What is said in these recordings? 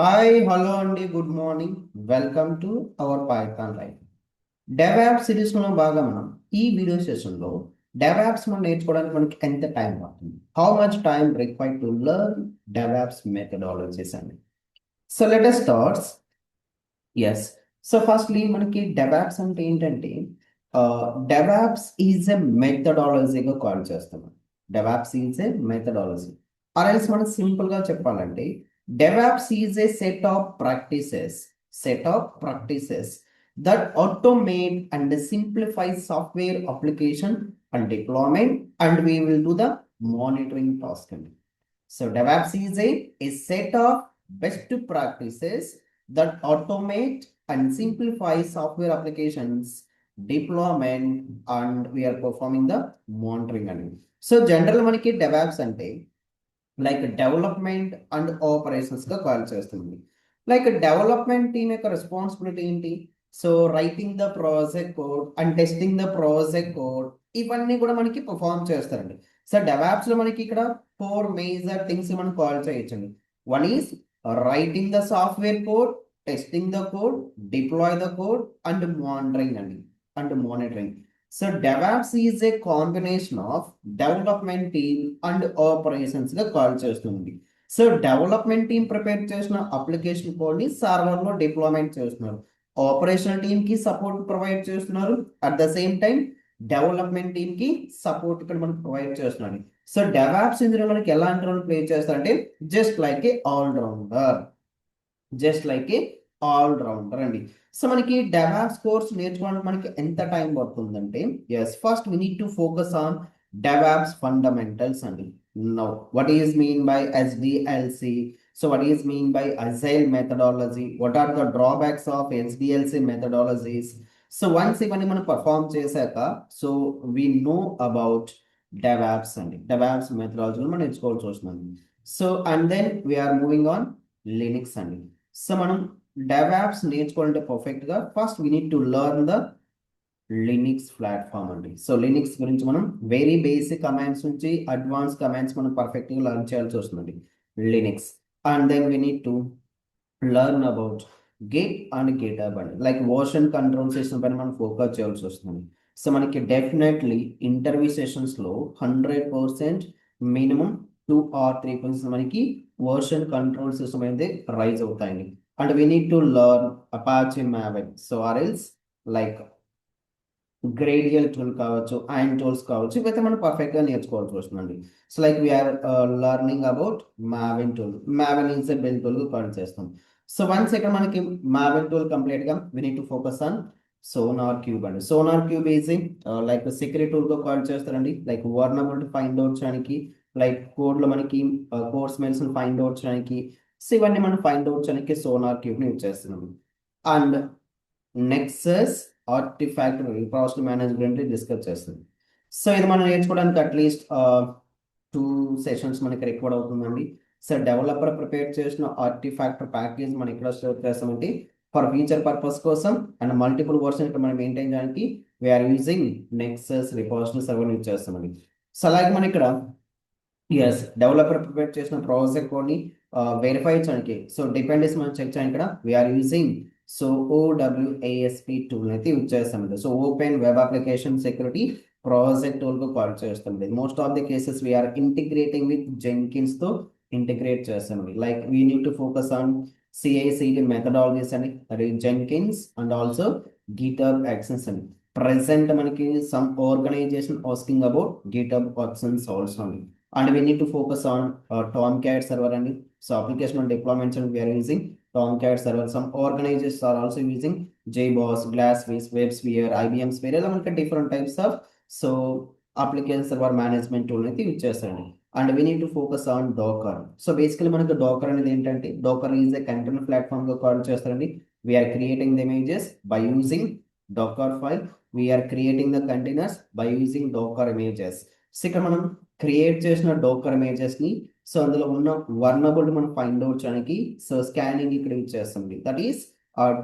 Hi, hello అండి good morning welcome to our Python life DevOps series లో భాగంగా మనం ఈ వీడియో సెషన్ లో డెవాప్స్ మనం నేర్చుకోవడానికి మనకి ఎంత టైం పడుతుంది how much time required to learn DevOps methodologies అండి so let us start. Yes so firstly మనకి డెవాప్స్ అంటే ఏంటంటే డెవాప్స్ ఈజ్ ఎ మెథడాలజీగా కాల్ చేస్తాం. DevOps is a methodology or else మనం సింపుల్ గా చెప్పాలంటే DevOps is a set of practices that automate and simplify software application and deployment, and we will do the monitoring task. So DevOps is a set of best practices that automate and simplify software applications deployment, and we are performing the monitoring and so general మనకి DevOps అంటే like development and operations గా call చేస్తుంది. Like development team యొక్క responsibility ఏంటి? So writing the project code and testing the project code ఇవన్నీ కూడా మనకి perform చేస్తారండి. సో డెవాప్స్ లో మనకి ఇక్కడ 4 మేజర్ థింగ్స్ మనం కాల్ చేయొచ్చండి. One is writing the software code, testing the code, deploy the code and monitoring అండి. So DevOps is a combination of development team and operations గా కాల్ చేస్తుంది. So development team prepare చేసిన application code ని server లో deployment చేస్తున్నారు. Operational team కి support provide చేస్తున్నారు. At the same time development team కి సపోర్ట్ ఇక్కడ మనకు ప్రొవైడ్ చేస్తున్నారు. సో DevOps ఇందులో మనకి ఎలాంటి రోల్ ప్లే చేస్తారంటే just like a all rounder అండి. సో మనకి డెవాప్స్ కోర్స్ నేర్చుకోవడానికి మనకి ఎంత టైం పడుతుందంటే yes first we need to focus on DevOps fundamentals అండి. Now what is mean by SDLC? So what is mean by agile methodology? What are the drawbacks of SDLC methodologies? So once ఇవన్నీ మనం perform చేశాక so we know about DevOps అండి. DevOps మెథడాలజీలో మనం నేర్చుకోవాల్సి వస్తుంది. So and then we are moving on Linux అండి. So మనం DevOps నేర్చుకోవాలంటే పర్ఫెక్ట్ గా first we need to learn the Linux platform అండి. సో లినిక్స్ గురించి మనం వెరీ బేసిక్ కమాండ్స్ నుంచి అడ్వాన్స్ కమాండ్స్ మనం పర్ఫెక్ట్ గా లెర్న్ చేయాల్సి వస్తుంది Linux. And then we need to learn about Git and GitHub అండి. లైక్ వర్షన్ కంట్రోల్ సిస్టమ్ పైన మనం ఫోకస్ చేయాల్సి వస్తుంది. సో మనకి డెఫినెట్లీ ఇంటర్వ్యూ సెషన్స్ లో 100% మినిమం 2 or 3 మనకి వర్షన్ కంట్రోల్ సిస్టమ్ అనేది రైజ్ అవుతాయండి. And we need to learn Apache Maven. So or else like Gradle tool కావచ్చు, అండ్ టూల్స్ కావచ్చు, ఇవైతే మనం పర్ఫెక్ట్ గా నేర్చుకోవాల్సి వస్తుందండి. So like we are learning about Maven tool. Maven is a build tool call చేస్తాం. సో వన్స్ ఇక్కడ మనకి మావెన్ టూల్ కంప్లీట్ గా we need to focus on SonarQube అండి. SonarQube is like security tool గా call చేస్తారండి. Like vulnerability find out చేయడానికి, like code లో మనకి కోర్స్ మెయిల్స్ ఫైండ్ అవుట్ చేయడానికి, సో ఇవన్నీ మనం ఫైండ్ అవుట్ చేయడానికి సోనార్ క్యూబ్ ని యూజ్ చేస్తున్నాం. And Nexus artifact repository management discuss చేస్తుంది. సో ఇది మనం నేర్చుకోవడానికి అట్లీస్ట్ 2 సెషన్స్ మనకి రిక్వైర్డ్ అవుతుందండి. సో డెవలపర్ ప్రిపేర్ చేసిన ఆర్టిఫాక్టర్ ప్యాకేజ్ మనం ఇక్కడ స్టోర్ చేస్తామంటే ఫర్ ఫ్యూచర్ పర్పస్ కోసం అండ్ మల్టిపుల్ వర్షన్ ఇక్కడ మనం మెయింటైన్ చేయడానికి we are using Nexus repository server use చేస్తామండి. సో అలాగే మనం ఇక్కడ ఎస్ డెవలపర్ ప్రిపేర్ చేసిన ప్రాజెక్ట్ కోడ్ని వెరిఫై చేయడానికి సో డిపెండెన్స్ మనం చెక్ చేయడానికి ఇక్కడ we are using so OWASP tool అయితే యూజ్ చేస్తామండి. So open web application security project tool కు కాల్ చేస్తామండి. Most of the cases we are integrating with Jenkins తో ఇంటిగ్రేట్ చేస్తామండి. Like we need to focus on CI/CD methodologies అని, అది Jenkins and also GitHub actions అని. Present మనకి some organisation asking about GitHub actions also అండి. And we need to focus on Tomcat server and so application deployments, and we are using Tomcat server. Some organizations are also using JBoss, Glassface, WebSphere, IBM Sphere. ఇలా మనకి different types of so application server management tool అయితే use చేస్తారండి. And we need to focus on Docker. So basically మనకి Docker అనేది ఏంటంటే Docker is a container platform గా call చేస్తారండి. We are creating the images by using Docker file. We are creating the containers by using Docker images. So ఇక్కడ మనం create చేసిన డోకర్ images ని so అందులో ఉన్న వర్నబుల్ మనం ఫైండ్ అవుట్ చేయడానికి సో స్కానింగ్ ఇక్కడ యూజ్ చేస్తామండి. దట్ ఈస్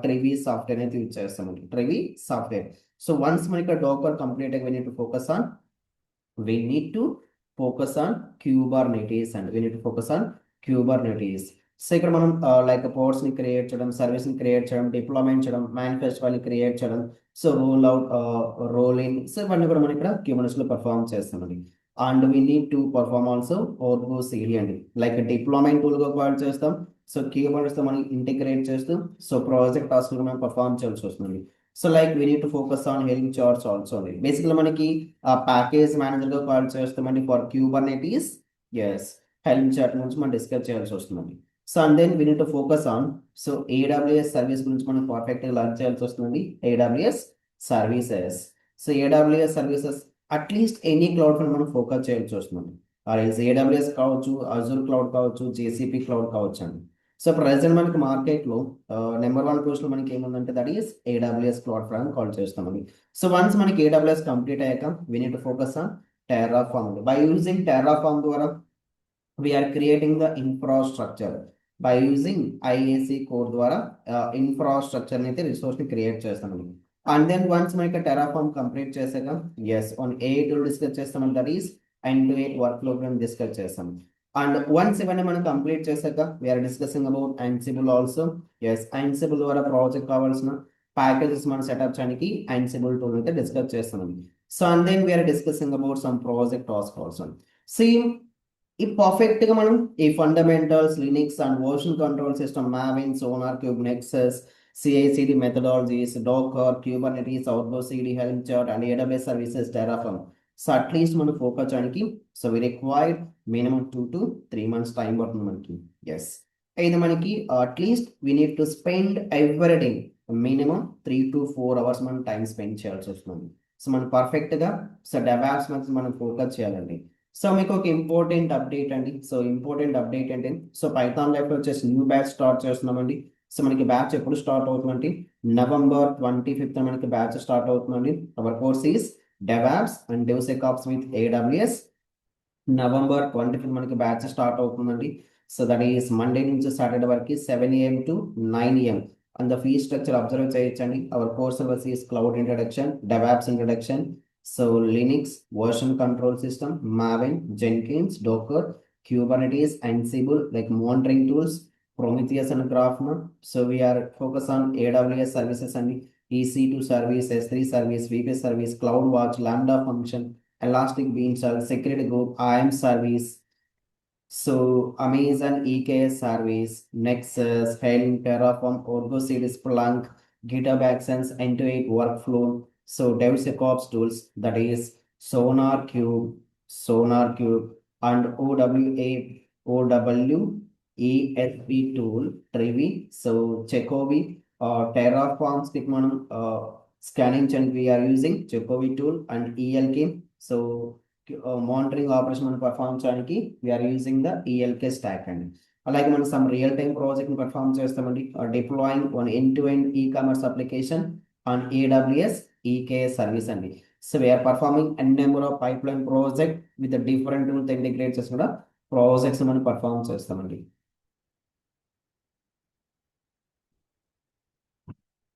ట్రివీ సాఫ్ట్వేర్ అయితే యూజ్ చేస్తామండి. Trivy software. సో వన్స్ మన ఇక్కడ Docker complete we need to focus on Kubernetes, and we need to focus on Kubernetes. So ఇక్కడ మనం లైక్ పోర్ట్స్ ని క్రియేట్ చేయడం, సర్వీస్ ని క్రియేట్ చేయడం, డిప్లాయ్మెంట్ చేయడం, మేనిఫెస్టోని క్రియేట్ చేయడం, so roll out, roll in, so ఇవన్నీ కూడా మనం ఇక్కడ క్యూబర్నెట్స్ లో పర్ఫామ్ చేస్తామండి. And we need to perform also Argo CD అండి, లైక్ డిప్లాయ్మెంట్ టూల్ గా కాల్ చేస్తాం. సో క్యూబర్నెట్స్ తో మనం ఇంటిగ్రేట్ చేస్తూ సో ప్రాజెక్ట్ టాస్క్ మనం పర్ఫామ్ చేయాల్సి వస్తుంది. So like we need to focus on Helm charts also అండి. బేసిక్గా మనకి ఆ ప్యాకేజ్ మేనేజర్ గా కాల్ చేస్తామండి for Kubernetes. Yes, Helm chart నుంచి మనం డిస్కస్ చేయాల్సి వస్తుందండి. So and then we need to focus on so AWS service గురించి మనం పర్ఫెక్ట్గా లర్న్ చేయాల్సి వస్తుంది. AWS services. So AWS services at least any cloud పైన మనం ఫోకస్ చేయాల్సి వస్తుంది. ఏడబ్ల్యూఎస్ కావచ్చు, అజూర్ క్లౌడ్ కావచ్చు, జేసీపీ క్లౌడ్ కావచ్చు అండి. సో ప్రజెంట్ మనకి మార్కెట్లో నెంబర్ వన్ పొజిషన్ మనకి ఏముందంటే that is AWS cloud for call చేస్తామండి. సో వన్స్ మనకి ఏడబ్ల్యూఎస్ కంప్లీట్ అయ్యాక we need to focus on Terraform. By using Terraform ద్వారా we are creating the infrastructure. By using IAC code ద్వారా infrastructure అయితే resource ని create చేస్తామండి. And then once మనకి Terraform complete చేసాక yes on a tool discuss చేస్తామండి, that is end to end workflow గురించి discuss చేస్తాం. అండ్ వన్స్ ఇవన్నీ మనం కంప్లీట్ చేసాక we are discussing about Ansible also. Yes, Ansible ద్వారా ప్రాజెక్ట్ కావాల్సిన ప్యాకేజెస్ మనం సెటప్ చేయడానికి Ansible టూల్ అయితే డిస్కస్ చేస్తామండి. So and then we are discussing about some project task also. Same ఈ పర్ఫెక్ట్ గా మనం ఈ fundamentals, Linux and version control system, Maven, SonarQube, Nexus, CICD methodologies, Docker, Kubernetes, Argo CD, Helm chart and AWS services, Terraform. So at least మనం focus చేయడానికి so we required minimum 2 to 3 months time పడుతుంది మనకి. Yes, అయితే మనకి at least we need to spend every day minimum 3 to 4 hours మనం time spend చేయాల్సి వస్తుంది. So మనం పర్ఫెక్ట్ గా సో డెవాప్స్ మీద మనం ఫోకస్ చేయాలండి. సో మీకు ఒక ఇంపార్టెంట్ అప్డేట్ అండి. సో ఇంపార్టెంట్ అప్డేట్ ఏంటి, సో పైథాన్ లైఫ్ లో వచ్చేసి న్యూ బ్యాచ్ స్టార్ట్ చేస్తున్నామండి. సో మనకి బ్యాచ్ ఎప్పుడు స్టార్ట్ అవుతుందండి, November 25th మనకి బ్యాచ్ స్టార్ట్ అవుతుందండి. Our course is DevOps and DevSecOps with AWS. November 25th మనకి బ్యాచ్ స్టార్ట్ అవుతుందండి. సో దట్ ఈస్ మండే నుంచి సాటర్డే వరకు 7 AM to 9 AM. And the fee structure observe చేయొచ్చండి. Our course syllabus is cloud introduction, DevOps introduction, so Linux, version control system, Maven, Jenkins, Docker, Kubernetes, Ansible like monitoring tools, Prometheus and Grafana. So we are focused on AWS services and EC2 service, S3 service, VPS service, CloudWatch, Lambda function, Elastic Beanstalk, Security Group, IAM service. So Amazon EKS service, Nexus, Helm, Terraform, Argo CD, Splunk, GitHub Actions, end-to-end workflow. So DevSecOps tools, that is Sonar Cube and OWESP tool, Trevi, so Chekovi, Terraform script మనం scanning చేయడానికి we are using Chekovi tool and ELK. So monitoring operation మనం perform చేయడానికి we are using the ELK stack అండి. అలాగే మనం some real time project perform చేస్తామండి, deploying one end to end ecommerce application on AWS EKS service అండి. So we are performing n number of pipeline project with different tools integrate చేసి కూడా projects మనం perform చేస్తామండి.